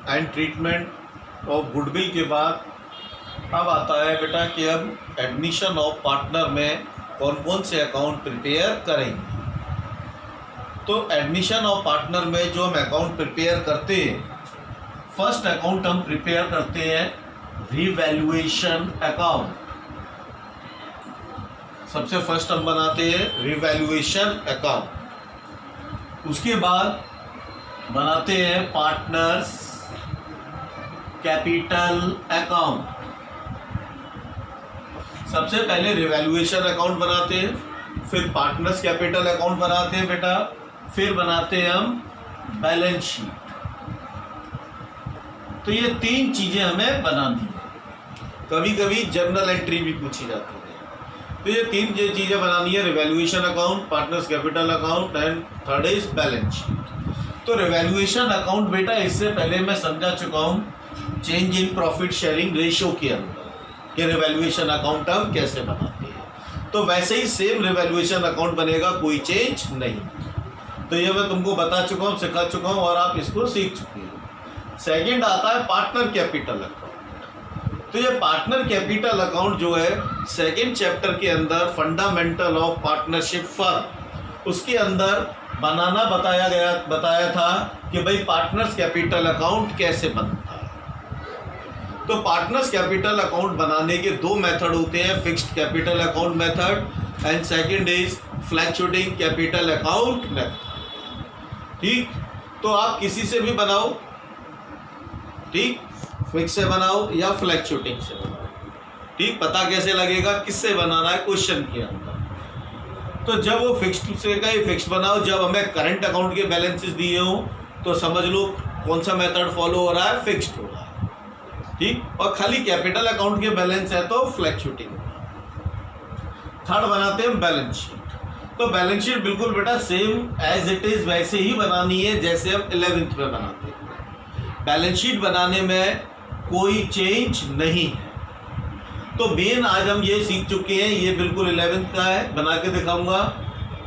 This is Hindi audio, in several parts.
एंड ट्रीटमेंट ऑफ गुडविल के बाद अब आता है बेटा कि अब एडमिशन ऑफ पार्टनर में कौन कौन से अकाउंट प्रिपेयर करेंगे। तो एडमिशन ऑफ पार्टनर में जो हम अकाउंट प्रिपेयर करते हैं, फर्स्ट अकाउंट हम प्रिपेयर करते हैं रिवैल्यूएशन अकाउंट। सबसे फर्स्ट हम बनाते हैं रिवैल्यूएशन अकाउंट। उसके बाद बनाते हैं पार्टनर्स कैपिटल अकाउंट। सबसे पहले रिवैल्यूएशन अकाउंट बनाते हैं, फिर पार्टनर्स कैपिटल अकाउंट बनाते हैं बेटा, फिर बनाते हैं हम बैलेंस शीट। तो ये तीन चीजें हमें बनानी है। कभी कभी जर्नल एंट्री भी पूछी जाती है। तो ये तीन चीजें बनानी है, revaluation account, partners capital account and third is balance sheet. तो रिवैल्यूएशन अकाउंट बेटा इससे पहले मैं समझा चुका हूं change in profit sharing ratio के अंदर कि रिवैल्यूएशन अकाउंट हम कैसे बनाते हैं। तो वैसे ही सेम रिवैल्यूएशन अकाउंट बनेगा, कोई चेंज नहीं। तो ये मैं तुमको बता चुका हूँ, सिखा चुका हूँ और आप इसको सीख चुके हो। सेकंड आता है पार्टनर कैपिटल अकाउंट। तो ये पार्टनर कैपिटल अकाउंट जो है सेकंड चैप्टर के अंदर फंडामेंटल ऑफ पार्टनरशिप फर्म, उसके अंदर बनाना बताया था कि भाई पार्टनर्स कैपिटल अकाउंट कैसे बनता है। तो पार्टनर्स कैपिटल अकाउंट बनाने के दो मेथड होते हैं, fixed capital account method and second is fluctuating capital account method. ठीक, तो आप किसी से भी बनाओ, ठीक, फिक्स से बनाओ या फ्लक्चुएटिंग से बनाओ, ठीक। पता कैसे लगेगा किससे बनाना है क्वेश्चन के अंदर। तो जब वो फिक्स्ड से का ही फिक्स बनाओ, जब हमें करंट अकाउंट के बैलेंसेस दिए हो तो समझ लो कौन सा मेथड फॉलो हो रहा है, फिक्स्ड हो रहा है, ठीक। और खाली कैपिटल अकाउंट के बैलेंस है तो फ्लक्चुएटिंग। थर्ड बनाते हैं बैलेंस शीट। तो बैलेंस शीट बिल्कुल बेटा सेम एज इट इज वैसे ही बनानी है जैसे हम 11th में बनाते हैं। बैलेंस शीट बनाने में कोई चेंज नहीं है। तो मेन आज हम ये सीख चुके हैं, ये बिल्कुल 11th का है, बना के दिखाऊंगा।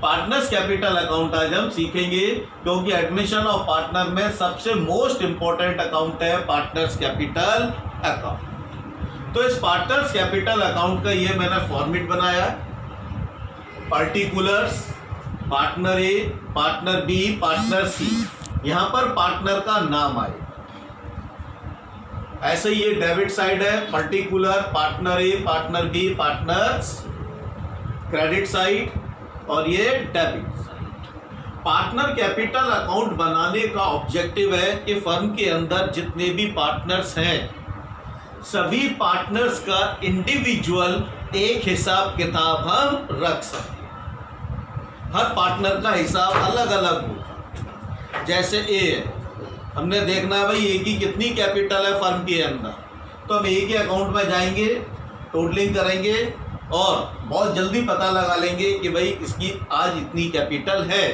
पार्टनर्स कैपिटल अकाउंट आज हम सीखेंगे क्योंकि एडमिशन ऑफ पार्टनर में सबसे मोस्ट इंपॉर्टेंट अकाउंट है पार्टनर्स कैपिटल अकाउंट। तो इस पार्टनर्स कैपिटल अकाउंट का ये मैंने फॉर्मेट बनाया, particulars, partner A, partner B, partner C. यहां पर पार्टनर का नाम आए, ऐसे ही ये डेबिट साइड है, particular, partner A, partner B, partners, credit side और ये debit side. Partner capital account बनाने का ऑब्जेक्टिव है कि फर्म के अंदर जितने भी पार्टनर्स हैं सभी पार्टनर्स का इंडिविजुअल एक हिसाब किताब हम रख सकते हैं। हर पार्टनर का हिसाब अलग अलग होगा। जैसे ए है, हमने देखना है भाई ए की कितनी कैपिटल है फर्म के अंदर, तो हम ए के अकाउंट में जाएंगे, टोटलिंग करेंगे और बहुत जल्दी पता लगा लेंगे कि भाई इसकी आज इतनी कैपिटल है,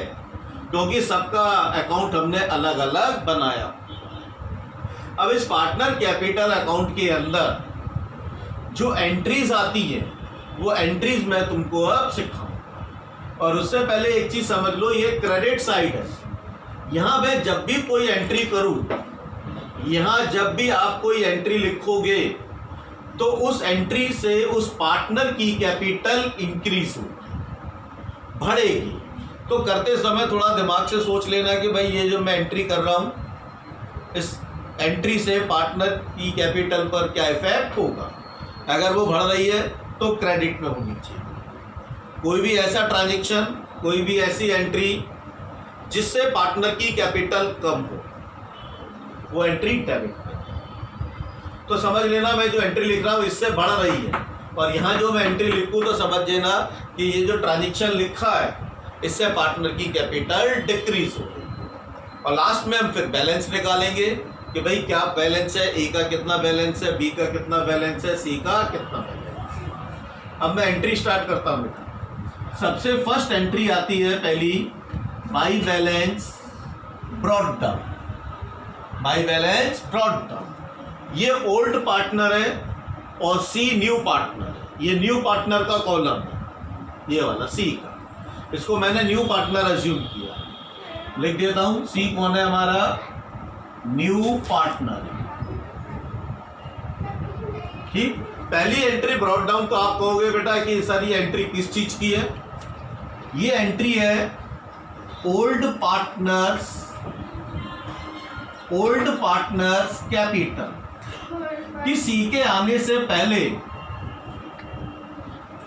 क्योंकि सबका अकाउंट हमने अलग अलग बनाया। अब इस पार्टनर कैपिटल अकाउंट के अंदर जो एंट्रीज आती है वो एंट्रीज मैं तुमको अब सिखाऊं। और उससे पहले एक चीज समझ लो, ये क्रेडिट साइड है। यहां मैं जब भी कोई एंट्री करूं, यहां जब भी आप कोई एंट्री लिखोगे तो उस एंट्री से उस पार्टनर की कैपिटल इंक्रीज होगी, बढ़ेगी। तो करते समय थोड़ा दिमाग से सोच लेना कि भाई ये जो मैं एंट्री कर रहा हूं, इस एंट्री से पार्टनर की कैपिटल पर क्या इफेक्ट होगा। अगर वो बढ़ रही है तो क्रेडिट में होनी चाहिए। कोई भी ऐसा ट्रांजैक्शन, कोई भी ऐसी एंट्री जिससे पार्टनर की कैपिटल कम हो, वो एंट्री डेबिट में। तो समझ लेना मैं जो एंट्री लिख रहा हूँ इससे बढ़ रही है, और यहाँ जो मैं एंट्री लिखूँ तो समझ लेना कि ये जो ट्रांजैक्शन लिखा है इससे पार्टनर की कैपिटल डिक्रीज हो रही है। और लास्ट में हम फिर बैलेंस निकालेंगे कि भाई क्या बैलेंस है, ए का कितना बैलेंस है, बी का कितना बैलेंस है, सी का कितना बैलेंस है। अब मैं एंट्री स्टार्ट करता हूँ बेटा। सबसे फर्स्ट एंट्री आती है पहली, by balance brought down. By balance brought down, ये ओल्ड पार्टनर है और सी न्यू पार्टनर है। ये न्यू पार्टनर का कॉलम है, ये वाला सी का, इसको मैंने न्यू पार्टनर अज्यूम किया। लिख देता हूं, सी कौन है हमारा, न्यू पार्टनर। ठीक, पहली एंट्री ब्रॉट डाउन तो आप कहोगे बेटा कि सर ये एंट्री किस चीज की है? ये एंट्री है ओल्ड पार्टनर्स कैपिटल। कि सी के आने से पहले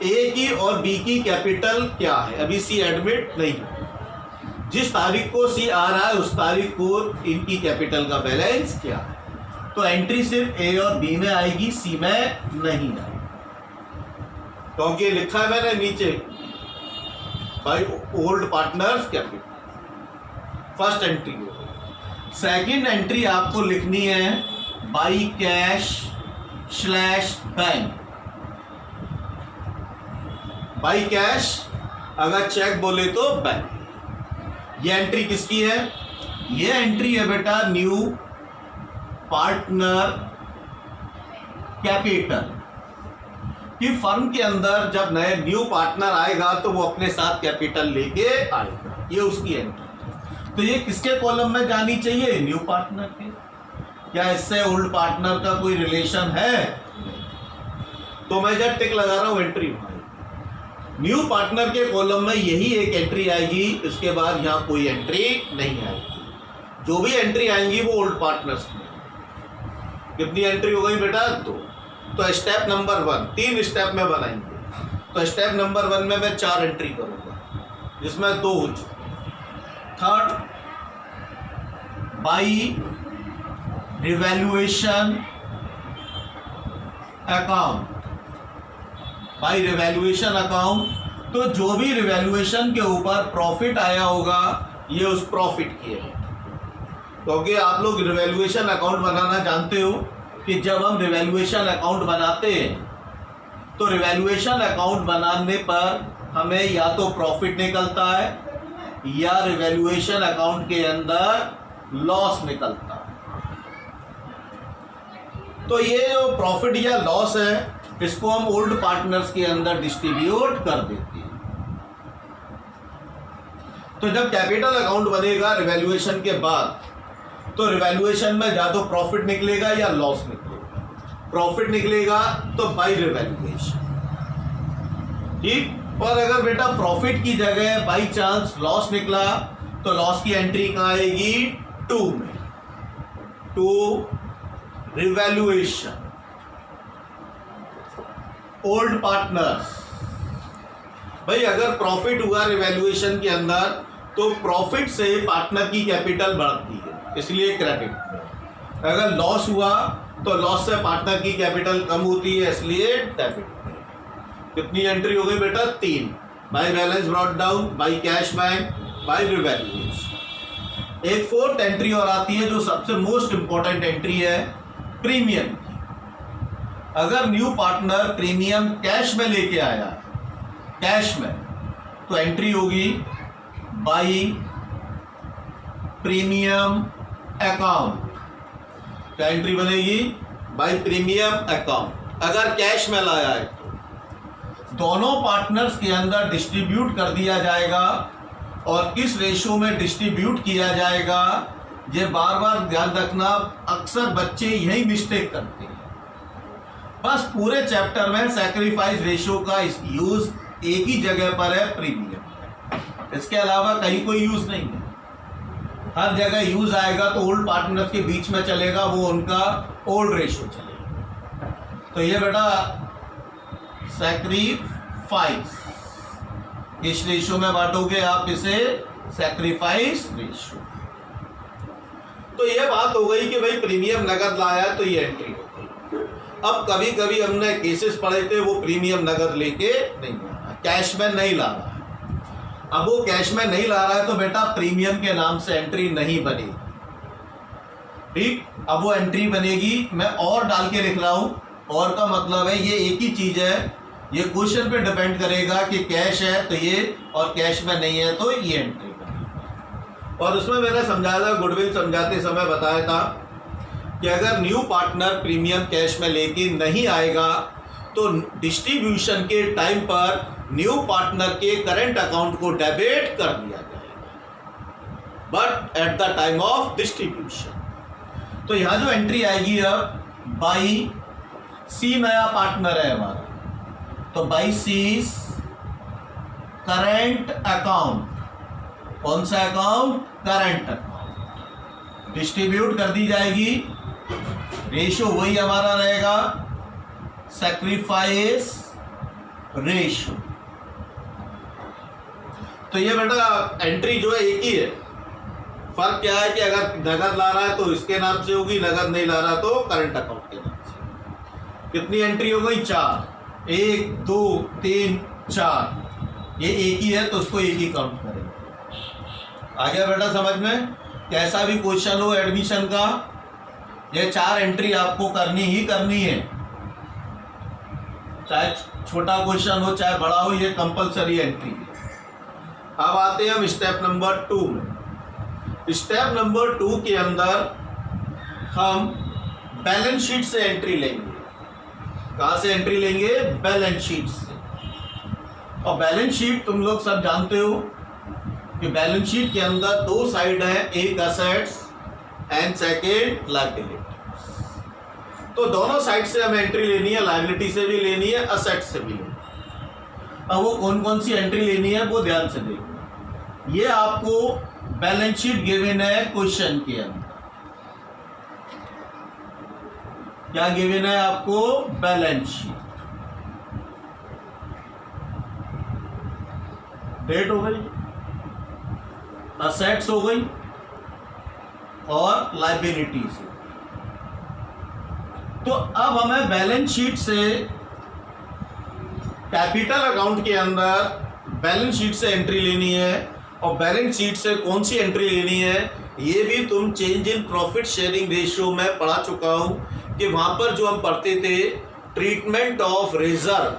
ए की और बी की कैपिटल क्या है? अभी सी एडमिट नहीं है, जिस तारीख को सी आ रहा है उस तारीख को इनकी कैपिटल का बैलेंस क्या है। तो एंट्री सिर्फ ए और बी में आएगी, सी में नहीं आएगी, क्योंकि लिखा है मैंने नीचे by old partners capital. First entry हो। सेकेंड एंट्री आपको लिखनी है by cash slash bank. By cash, अगर चेक बोले तो बैंक। ये एंट्री किसकी है? ये एंट्री है बेटा न्यू पार्टनर कैपिटल। कि फर्म के अंदर जब नए न्यू पार्टनर आएगा तो वो अपने साथ कैपिटल लेके आएगा, ये उसकी एंट्री। तो ये किसके कॉलम में जानी चाहिए? न्यू पार्टनर के। क्या इससे ओल्ड पार्टनर का कोई रिलेशन है? तो मैं जब टिक लगा रहा हूं एंट्री, न्यू पार्टनर के कॉलम में यही एक एंट्री आएगी, इसके बाद यहां कोई एंट्री नहीं आएगी। जो भी एंट्री आएंगी वो ओल्ड पार्टनर्स में। कितनी एंट्री हो गई बेटा? 2। तो स्टेप नंबर 1, 3 स्टेप में बनाएंगे। तो स्टेप नंबर 1 में मैं 4 एंट्री करूंगा, जिसमें 2 हो चुके। Third, by revaluation account. By revaluation account, तो जो भी रिवैल्यूएशन के ऊपर प्रॉफिट आया होगा ये उस प्रॉफिट की है। क्योंकि आप लोग रिवैल्यूएशन अकाउंट बनाना जानते हो कि जब हम रिवैल्यूएशन अकाउंट बनाते हैं तो रिवैल्यूएशन अकाउंट बनाने पर हमें या तो प्रॉफिट निकलता है या रिवैल्यूएशन अकाउंट के अंदर लॉस निकलता है। तो ये जो प्रॉफिट या लॉस है इसको हम ओल्ड पार्टनर्स के अंदर डिस्ट्रीब्यूट कर देते हैं। तो जब कैपिटल अकाउंट बनेगा रिवैल्यूएशन के बाद, तो रिवैल्यूएशन में या तो प्रॉफिट निकलेगा या लॉस निकलेगा। प्रॉफिट निकलेगा तो बाई रिवैल्यूएशन, ठीक। और अगर बेटा प्रॉफिट की जगह बाई चांस लॉस निकला तो लॉस की एंट्री कहां आएगी? 2 में, टू रिवैल्यूएशन ओल्ड पार्टनर्स। भाई अगर प्रॉफिट हुआ रिवैल्यूएशन के अंदर तो प्रॉफिट से पार्टनर की कैपिटल बढ़ती है, इसलिए क्रेडिट। अगर लॉस हुआ तो लॉस से पार्टनर की कैपिटल कम होती है, इसलिए डेबिट। कितनी एंट्री हो गई बेटा? 3। By balance brought down, by cash bank, by revaluation. एक 4th एंट्री और आती है जो सबसे मोस्ट इंपॉर्टेंट एंट्री है, प्रीमियम। अगर न्यू पार्टनर प्रीमियम कैश में लेके आया, कैश में, तो एंट्री होगी बाई प्रीमियम अकाउंट। क्या एंट्री बनेगी? By premium account. अगर कैश में लाया है तो दोनों पार्टनर्स के अंदर डिस्ट्रीब्यूट कर दिया जाएगा। और किस रेशो में डिस्ट्रीब्यूट किया जाएगा ये बार बार ध्यान रखना, अक्सर बच्चे यही मिस्टेक करते हैं। बस पूरे चैप्टर में सैक्रिफाइस रेशियो का यूज एक ही जगह पर है, प्रीमियम। इसके अलावा कहीं कोई यूज नहीं है। हर जगह यूज आएगा तो ओल्ड पार्टनर्स के बीच में चलेगा, वो उनका ओल्ड रेशियो चलेगा। तो ये बेटा सैक्रिफाइस, इस रेशियो में बांटोगे आप इसे, सैक्रिफाइस रेशियो। तो ये बात हो गई कि भाई प्रीमियम नगद लाया तो ये एंट्री हो गई। अब कभी कभी हमने केसेस पढ़े थे वो प्रीमियम नगद लेके नहीं आ रहा, कैश में नहीं ला रहा है। अब वो कैश में नहीं ला रहा है तो बेटा प्रीमियम के नाम से एंट्री नहीं बनेगी, ठीक। अब वो एंट्री बनेगी, मैं और डाल के लिख रहा हूं। और का मतलब है ये एक ही चीज है, ये क्वेश्चन पे डिपेंड करेगा कि कैश है तो ये, और कैश में नहीं है तो ये एंट्री बनेगी। और उसमें मैंने समझाया था, गुडविल समझाते समय बताया था कि अगर न्यू पार्टनर प्रीमियम कैश में लेके नहीं आएगा तो डिस्ट्रीब्यूशन के टाइम पर न्यू पार्टनर के करंट अकाउंट को डेबिट कर दिया जाएगा, but at the time of distribution. तो यहाँ जो एंट्री आएगी अब बाई सी नया पार्टनर है हमारा, तो बाई सीज करंट अकाउंट, कौन सा अकाउंट? करंट अकाउंट, डिस्ट्रीब्यूट कर दी जाएगी। रेशो वही हमारा रहेगा, सैक्रिफाइस रेशो। तो ये बेटा एंट्री जो है एक ही है, फर्क क्या है कि अगर नगद ला रहा है तो इसके नाम से होगी, नगद नहीं ला रहा तो करंट अकाउंट के नाम से। कितनी एंट्री हो गई? 4, 1 2 3 4, ये एक ही है तो उसको एक ही काउंट करेंगे। आ गया बेटा समझ में? कैसा भी क्वेश्चन हो एडमिशन का, ये 4 एंट्री आपको करनी ही करनी है, चाहे छोटा क्वेश्चन हो चाहे बड़ा हो, ये कंपलसरी एंट्री है। अब आते हैं हम स्टेप नंबर 2 में। स्टेप नंबर 2 के अंदर हम बैलेंस शीट से एंट्री लेंगे। कहाँ से एंट्री लेंगे? बैलेंस शीट से। और बैलेंस शीट तुम लोग सब जानते हो कि बैलेंस शीट के अंदर 2 साइड है, एक असेट्स एंड सेकेंड लायबिलिटी। तो दोनों साइड से हमें एंट्री लेनी है, लायबिलिटी से भी लेनी है, असेट से भी लेनी है। अब वो कौन कौन सी एंट्री लेनी है वो ध्यान से देखो। ये आपको बैलेंस शीट गिवन है क्वेश्चन के अंदर। क्या गिवन है आपको? Balance sheet. डेट हो गई, असेट्स हो गई और लायबिलिटीज। तो अब हमें बैलेंस शीट से कैपिटल अकाउंट के अंदर बैलेंस शीट से एंट्री लेनी है। और बैलेंस शीट से कौन सी एंट्री लेनी है ये भी तुम change in profit sharing ratio में पढ़ा चुका हूं कि वहां पर जो हम पढ़ते थे treatment of reserve,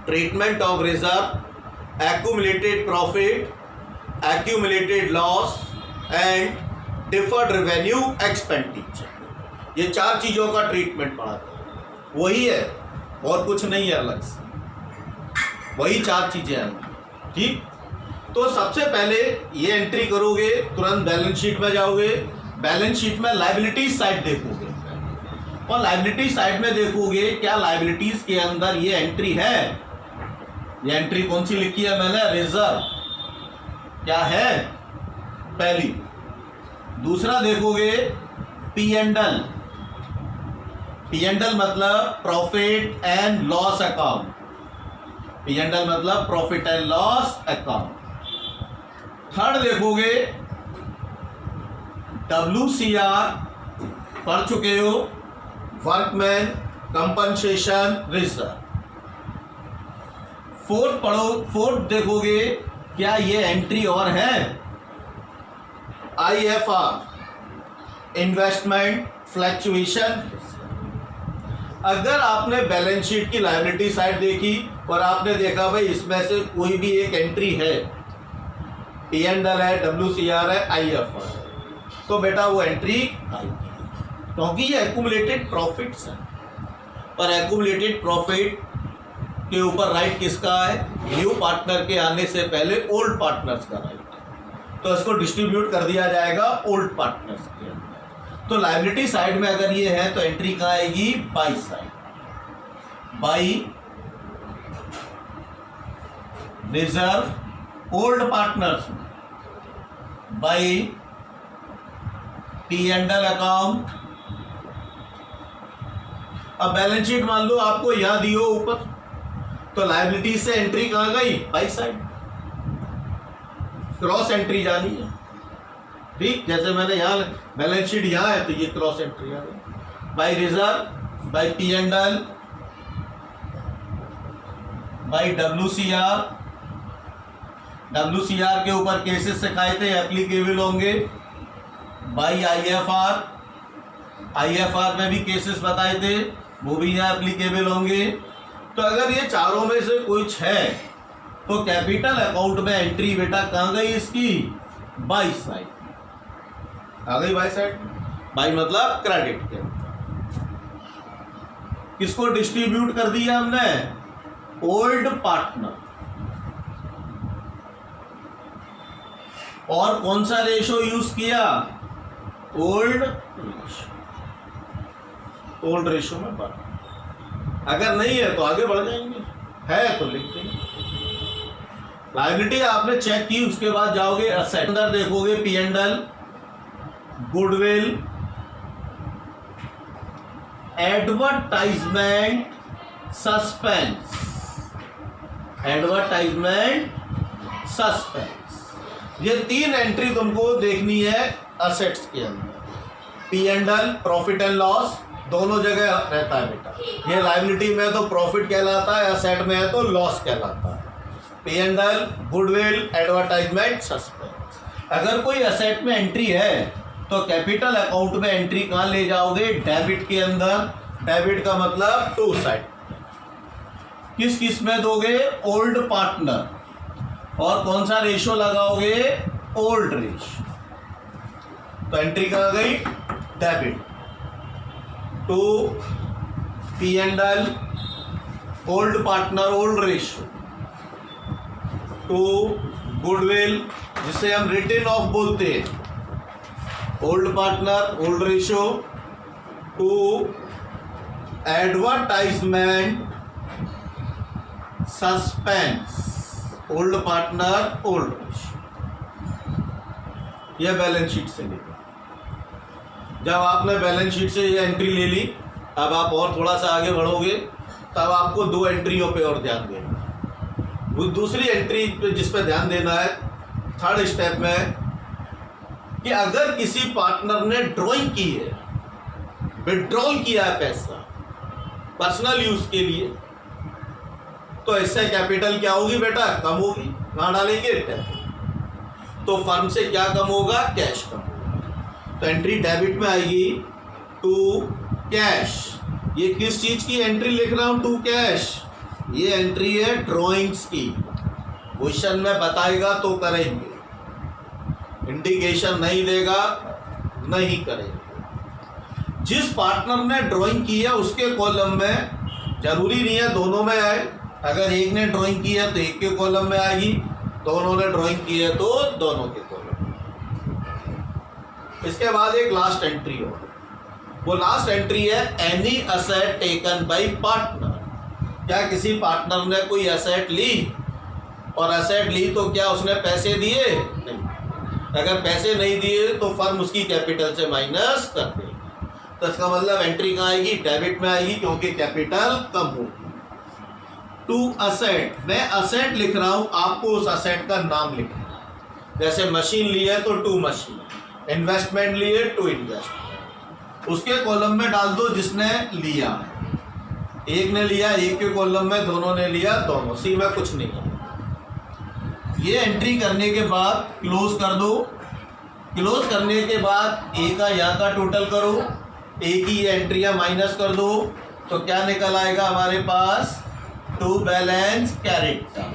treatment of reserve, accumulated profit, accumulated loss and deferred revenue expenditure, ये 4 चीजों का ट्रीटमेंट पढ़ाते हैं। वही है और कुछ नहीं है अलग से, वही 4 चीजें हैं। ठीक, तो सबसे पहले ये एंट्री करोगे, तुरंत बैलेंस शीट में जाओगे, बैलेंस शीट में लायबिलिटीज साइड देखोगे और लायबिलिटी साइड में देखोगे क्या लायबिलिटीज के अंदर ये एंट्री है। ये एंट्री कौन सी लिखी है मैंने? रिजर्व। क्या है? पहली। दूसरा देखोगे P and L, P and L मतलब profit and loss account, P and L मतलब profit and loss account. Third देखोगे WCR, पढ़ चुके हो, वर्कमैन कंपनसेशन रिजर्व। फोर्थ पढ़ो, फोर्थ देखोगे क्या ये एंट्री और है? IFR, investment fluctuation. अगर आपने बैलेंस शीट की लायबिलिटी साइड देखी और आपने देखा भाई इसमें से कोई भी एक एंट्री है, पी एंड एल है, WCR है, IFR, तो बेटा वो एंट्री आएगी, क्योंकि ये एक्यूमुलेटेड प्रॉफिट्स हैं। और एक्यूमुलेटेड प्रॉफिट के ऊपर राइट किसका है? न्यू पार्टनर के आने से पहले ओल्ड पार्टनर्स का राइट है, तो इसको डिस्ट्रीब्यूट कर दिया जाएगा ओल्ड पार्टनर्स के अंदर। तो लायबिलिटी साइड में अगर ये है तो एंट्री कहाँ आएगी? By side, by reserve old partners, by P and L account. अब बैलेंस शीट मान लो आपको यहां दी हो ऊपर, तो लायबिलिटी से एंट्री कहां गई? बाई साइड, क्रॉस एंट्री जानी है। ठीक, जैसे मैंने यहां बैलेंस शीट यहां है तो ये क्रॉस एंट्री आ गई, by reserve, by P and L, by WCR। WCR के ऊपर केसेस सिखाए थे एप्लीकेबल होंगे, बाई IFR, IFR में भी केसेस बताए थे वो भी यहाँ एप्लीकेबल होंगे। तो अगर ये चारों में से कुछ है तो कैपिटल अकाउंट में एंट्री बेटा कहाँ गई इसकी? बाई साइड आ गई, बाई साइड। बाई मतलब क्रेडिट के। किसको डिस्ट्रीब्यूट कर दिया हमने? Old partner. और कौन सा रेशो यूज किया? ओल्ड रेशियो में बढ़, अगर नहीं है तो आगे बढ़ जाएंगे, है तो लिख देंगे। लायबिलिटी आपने चेक की, उसके बाद जाओगे एसेट, अंदर देखोगे P and L, goodwill, advertisement, suspense, ये 3 एंट्री तुमको देखनी है असेट्स के अंदर। P and L, profit and loss, दोनों जगह रहता है बेटा। ये लायबिलिटी में तो प्रॉफिट कहलाता है, असेट में है तो लॉस कहलाता है। P and L, goodwill, advertisement, suspense. अगर कोई असेट में एंट्री है तो कैपिटल अकाउंट में एंट्री कहाँ ले जाओगे? डेबिट के अंदर। डेबिट का मतलब टू साइड। किस किस में दोगे? Old partner. और कौन सा रेशो लगाओगे? Old ratio. तो एंट्री कहाँ गई? Debit to P and L, old partner, old ratio, to goodwill, जिसे हम रिटन ऑफ बोलते हैं, old partner, old ratio, to advertisement, suspense, old partner, old ratio. यह बैलेंस शीट से लेकर, जब आपने बैलेंस शीट से ये एंट्री ले ली, अब आप और थोड़ा सा आगे बढ़ोगे तब आपको 2 एंट्रियों पे और ध्यान देना है। वो दूसरी एंट्री पे जिस पे ध्यान देना है, थर्ड स्टेप में, कि अगर किसी पार्टनर ने ड्राइंग की है, विड्रॉल किया है पैसा पर्सनल यूज के लिए, तो इससे कैपिटल क्या होगी बेटा? कम होगी। कहाँ डालेंगे? डेबिट। तो फर्म से क्या कम होगा? कैश कम होगा। तो एंट्री डेबिट में आएगी, टू कैश। ये किस चीज की एंट्री लिख रहा हूं? To cash. ये एंट्री है ड्राइंग्स की। क्वेश्चन में बताएगा तो करेंगे, इंडिकेशन नहीं देगा नहीं करेंगे। जिस पार्टनर ने ड्राइंग की है उसके कॉलम में, जरूरी नहीं है दोनों में आए, अगर एक ने ड्राइंग की है तो एक के कॉलम में आएगी, दोनों ने ड्राइंग की है तो दोनों के कॉलम में। इसके बाद एक लास्ट एंट्री हो, वो लास्ट एंट्री है any asset taken by partner. क्या किसी पार्टनर ने कोई एसेट ली, और एसेट ली तो क्या उसने पैसे दिए? नहीं। अगर पैसे नहीं दिए तो फर्म उसकी कैपिटल से माइनस कर देगी। तो इसका मतलब एंट्री कहाँ आएगी? डेबिट में आएगी, क्योंकि कैपिटल कम होगी। टू असेट, मैं असेट लिख रहा हूं, आपको उस असेट का नाम लिखना है। जैसे मशीन ली है तो टू मशीन, इन्वेस्टमेंट ली है टू इन्वेस्टमेंट। उसके कॉलम में डाल दो जिसने लिया है। एक ने लिया एक के कॉलम में, दोनों ने लिया दोनों, सी में कुछ नहीं है। ये एंट्री करने के बाद क्लोज कर दो। क्लोज करने के बाद ए का यहाँ का टोटल करो, ए की एंट्रियाँ माइनस कर दो, तो क्या निकल आएगा हमारे पास? To balance carried down.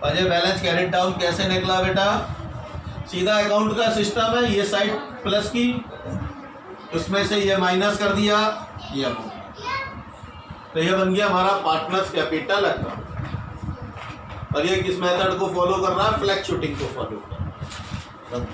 और ये बैलेंस कैरिड डाउन कैसे निकला बेटा? सीधा अकाउंट का सिस्टम है, ये साइड प्लस की, उसमें से ये माइनस कर दिया, ये तो ये बन गया हमारा पार्टनर्स कैपिटल अकाउंट। और ये किस मेथड को फॉलो कर रहा है? फ्लैग शूटिंग को फॉलो कर रहा है।